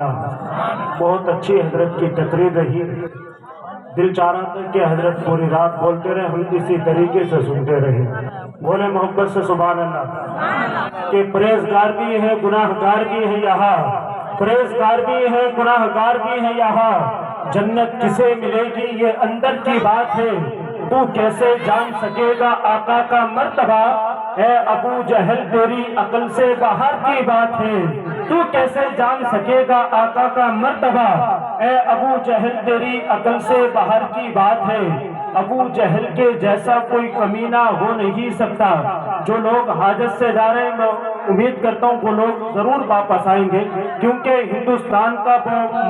بہت اچھی حضرت کی تقریر رہی. دل چاہ رہا تھا کہ حضرت پوری رات بولتے رہے، ہم اسی طریقے سے سنتے رہے. بولے محبت سے سبحان اللہ. کہ پرہیزگار بھی ہے گناہ گار بھی ہے یہاں، پرہیزگار بھی ہے گناہ گار بھی ہے یہاں. جنت کسے ملے گی یہ اندر کی بات ہے، تو کیسے جان سکے گا آقا کا مرتبہ. اے ابو جہل تیری عقل سے باہر کی بات ہے، تو کیسے جان سکے گا آقا کا مرتبہ. اے ابو جہل تیری عقل سے باہر کی بات ہے. ابو جہل کے جیسا کوئی کمینہ ہو نہیں سکتا. جو لوگ حاجت سے جا رہے ہیں میں امید کرتا ہوں وہ لوگ ضرور واپس آئیں گے، کیونکہ ہندوستان کا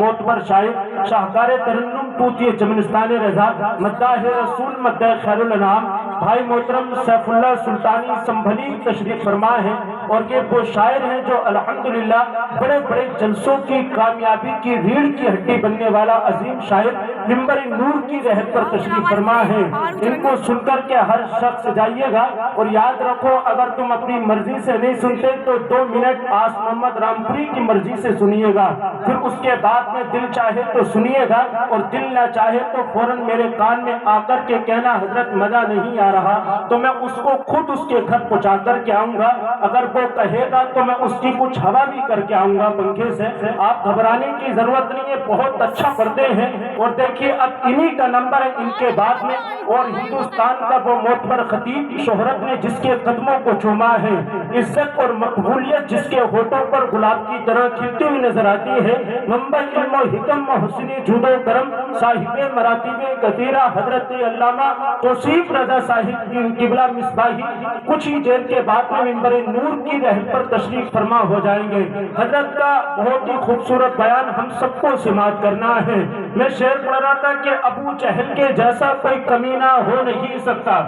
معتبر شاعر شاہکار ترنم طوطی چمنستان رضا مداح رسول مداح خیر الانام بھائی محترم سیف اللہ سلطانی سنبھلی تشریف فرما ہے. اور یہ وہ شاعر ہیں جو الحمدللہ بڑے بڑے جلسوں کی کامیابی کی ریڑھ کی ہڈی بننے والا عظیم شاعر منبر نور کی رہت پر تشریف فرما ہے. ان کو سن کر کے ہر شخص جائیے گا، اور یاد رکھو اگر تم اپنی مرضی سے نہیں سنتے تو 2 منٹ آس محمد رامپوری کی مرضی سے سنیے گا، پھر اس کے بعد میں دل چاہے تو سنیے گا، اور دل نہ چاہے تو فوراً میرے کان میں آ کر کے کہنا حضرت مزہ نہیں آ رہا، تو میں اس کو خود اس کے گھر پہنچا کر کے آؤں گا. اگر وہ کہے گا تو میں اس کی کچھ ہوا بھی کر کے آؤں گا پنکھے سے. آپ گھبرانے کی ضرورت نہیں ہے، بہت اچھا پڑھتے ہیں. اور دیکھیے اب انہی کا نمبر ہے ان کے بعد میں. اور ہندوستان کا وہ معتبر خطیب شہرت نے جس کے قدموں کو چوما ہے، عزت اور مقبولیت جس کے ہونٹوں پر گلاب کی طرح کھلتی ہوئی نظر آتی ہے، منبع علم و حکم و حسن جود و کرم صاحب مراتب کثیرہ حضرت علامہ توصیف رضا صاحب قبلہ مصباحی کچھ ہی دیر کے بعد میں منبر نور کی رہت پر تشریف فرما ہو جائیں گے. حضرت کا بہت ہی خوبصورت بیان ہم سب کو سماعت کرنا ہے. میں شعر پڑھ رہا تھا کہ ابو جہل کے جیسا کوئی کمینہ ہو نہیں سکتا.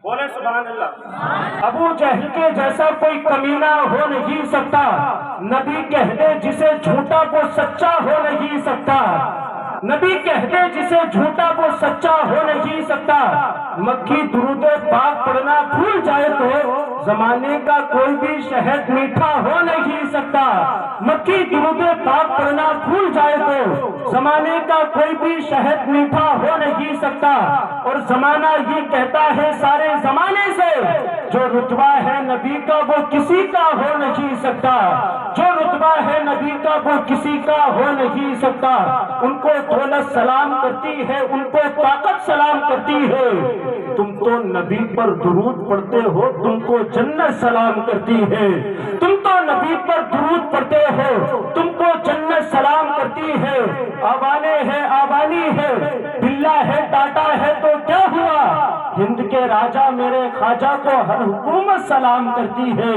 بولے سبحان اللہ. ابو جہل کے جیسا کوئی کمینہ ہو نہیں سکتا. نبی کہہ دے جسے جھوٹا وہ سچا ہو نہیں سکتا. نبی کہہ دے جسے جھوٹا وہ سچا ہو نہیں سکتا. مکی درود پاک پڑھنا بھول جائے تو زمانے کا کوئی بھی شہد میٹھا ہو نہیں سکتا. مکی درود پاک پڑھنا بھول جائے تو زمانے کا کوئی بھی شہد میٹھا ہو نہیں سکتا. اور زمانہ یہ کہتا ہے سارے زمانے سے جو رتبہ ہے نبی کا وہ کسی کا ہو نہیں سکتا. جو رتبہ ہے نبی کا وہ کسی کا ہو نہیں سکتا. ان کو دولت سلام کرتی ہے، ان کو طاقت سلام کرتی ہے. تم تو نبی پر درود پڑھتے ہو، تم کو جنت سلام کرتی ہے. تم تو نبی پر درود پڑھتے ہو، تم کو جنت سلام کرتی ہے. آوانے ہے آوانی ہے، بلا ہے ٹاٹا ہے تو کیا ہوا، ہند کے راجہ میرے خواجہ کو ہر حکومت سلام کرتی ہے.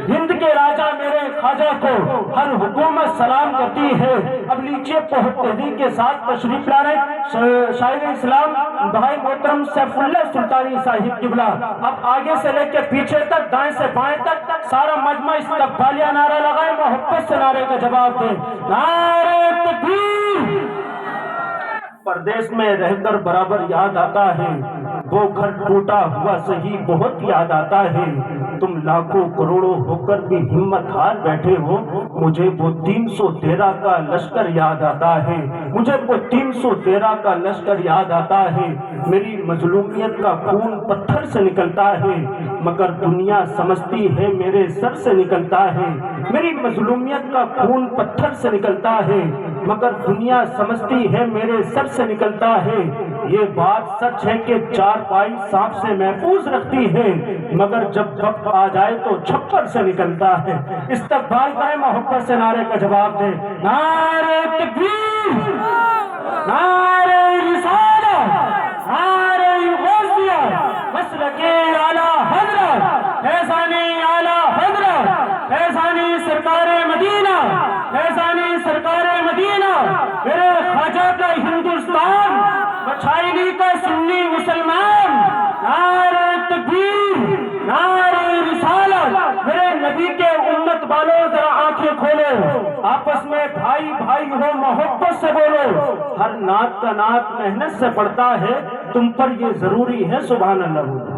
ہند کے راجہ میرے خواجہ کو ہر حکومت سلام کرتی ہے. اب لیجیے بہت تحریک کے ساتھ تشریف لا رہے شاعر اسلام بھائی محترم سیف اللہ سلطانی صاحب قبلہ. اب آگے سے لے کے پیچھے تک، دائیں سے بائیں تک سارا مجمع استقبالیہ نعرہ لگائے، محبت سے نعرے کا جواب دیں. نعرہ تکبیر. پردیس میں رہ کر برابر یاد آتا ہے، وہ گھر ٹوٹا ہوا صحیح بہت یاد آتا ہے. تم لاکھوں کروڑوں ہو کر بھی ہمت ہار بیٹھے ہو، مجھے وہ 313 کا لشکر یاد آتا ہے. مجھے وہ 313 کا لشکر یاد آتا ہے. میری مظلومیت کا خون پتھر سے نکلتا ہے، مگر دنیا سمجھتی ہے میرے سر سے نکلتا ہے. میری مظلومیت کا خون پتھر سے نکلتا ہے، مگر دنیا سمجھتی ہے میرے سر سے نکلتا ہے. یہ بات سچ ہے کہ 4 پائی سانپ سے محفوظ رکھتی ہے، مگر جب وقت آ جائے تو چھپر سے نکلتا ہے. استقبال کریں، محبت سے نعرے کا جواب دیں. نعرہ تکبیر، نعرہ رسالت، نعرہ غوثیہ، مسلک اعلیٰ حضرت فیضانی اعلیٰ حضرت فیضانی سرکار مدینہ، فیضانی سرکار مدینہ، میرے خواجہ کا ہندوستان، بچھائیلی کا سنی مسلمان. نعرہ تکبیر، نعرہ رسالت. میرے نبی کے امت والوں ذرا آنکھیں کھولو، آپس میں بھائی بھائی ہو، محبت سے بولو. ہر نعت کا نعت محنت سے پڑھتا ہے، تم پر یہ ضروری ہے سبحان اللہ.